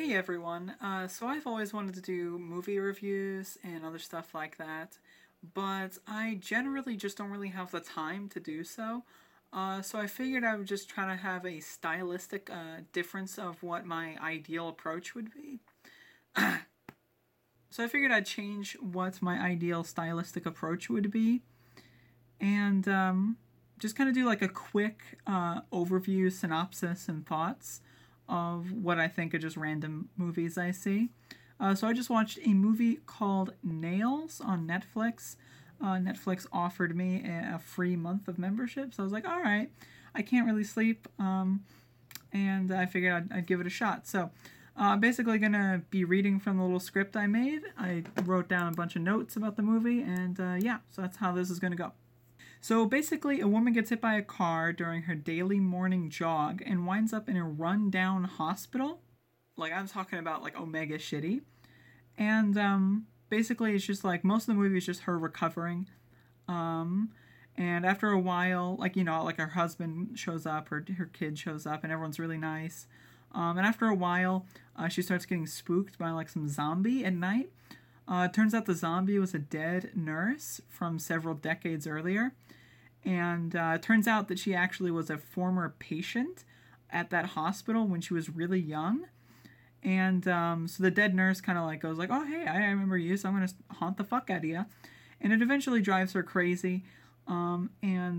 Hey everyone, so I've always wanted to do movie reviews and other stuff like that, but I generally just don't really have the time to do so. So I figured I would just try to have a stylistic difference of what my ideal approach would be. So I figured I'd change what my ideal stylistic approach would be, and just kind of do like a quick overview, synopsis, and thoughts of what I think of just random movies I see. So I just watched a movie called Nails on Netflix. Netflix offered me a free month of membership, so I was like, all right, I can't really sleep, and I figured I'd give it a shot. So basically gonna be reading from the little script I made. I wrote down a bunch of notes about the movie, and yeah, so that's how this is gonna go. So basically, a woman gets hit by a car during her daily morning jog and winds up in a rundown hospital. Like, I'm talking about like Omega shitty. And basically, it's just like most of the movie is just her recovering. Um, and after a while, like, like her husband shows up, her kid shows up, and everyone's really nice. And after a while, she starts getting spooked by like some zombie at night. It turns out the zombie was a dead nurse from several decades earlier. And it turns out that she actually was a former patient at that hospital when she was really young. And so the dead nurse kind of like goes like, "Oh hey, I remember you, so I'm gonna haunt the fuck out of you," and it eventually drives her crazy. And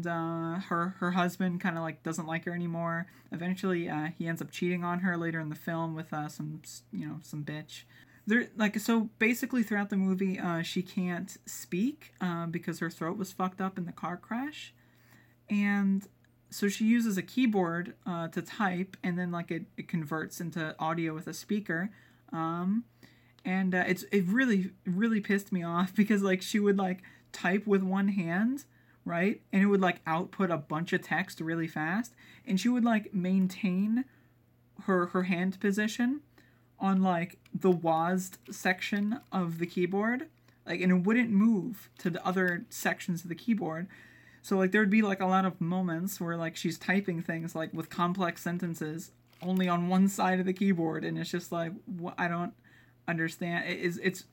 her husband kind of like doesn't like her anymore. Eventually, he ends up cheating on her later in the film with some bitch. There, like, so basically throughout the movie, she can't speak because her throat was fucked up in the car crash, and so she uses a keyboard to type, and then like it converts into audio with a speaker. Um, and it really pissed me off because like she would like type with one hand, right, and it would like output a bunch of text really fast, and she would like maintain her hand position on like the WASD section of the keyboard, like, and it wouldn't move to the other sections of the keyboard. So like there'd be like a lot of moments where like she's typing things like with complex sentences only on one side of the keyboard, and it's just like I don't understand. It's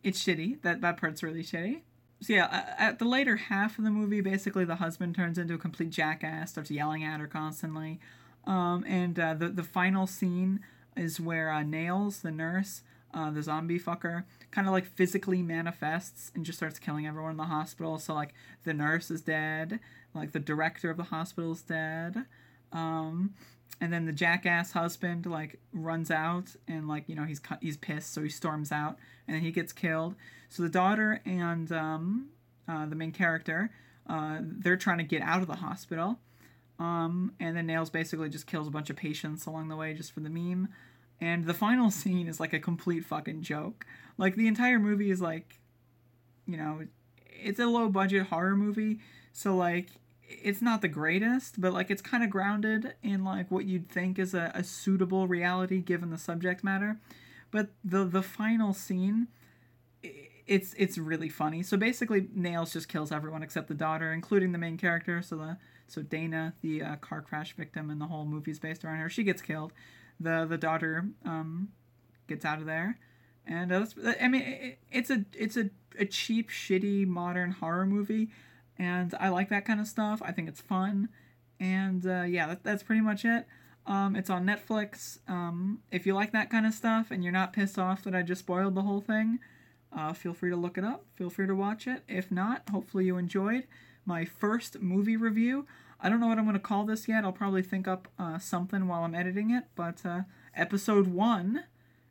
shitty. That part's really shitty. So yeah, at the later half of the movie, basically the husband turns into a complete jackass, starts yelling at her constantly, and the final scene is where Nails, the nurse, the zombie fucker, kind of like physically manifests and just starts killing everyone in the hospital. So like the nurse is dead, like the director of the hospital is dead, um, and then the jackass husband like runs out and like he's pissed, so he storms out and then he gets killed. So the daughter and the main character, they're trying to get out of the hospital. And then Nails basically just kills a bunch of patients along the way just for the meme. And the final scene is like a complete fucking joke. Like the entire movie is like, you know, it's a low budget horror movie, so like it's not the greatest, but like it's kind of grounded in like what you'd think is a suitable reality given the subject matter. But the final scene, it's really funny. So basically, Nails just kills everyone except the daughter, including the main character. So Dana, the car crash victim, and the whole movie's based around her. She gets killed. The daughter gets out of there, and I mean it's a cheap, shitty modern horror movie, and I like that kind of stuff. I think it's fun, and yeah, that's pretty much it. It's on Netflix. If you like that kind of stuff and you're not pissed off that I just spoiled the whole thing, feel free to look it up. Feel free to watch it. If not, hopefully you enjoyed my first movie review. I don't know what I'm going to call this yet. I'll probably think up something while I'm editing it. But episode 1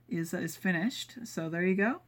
is finished. So there you go.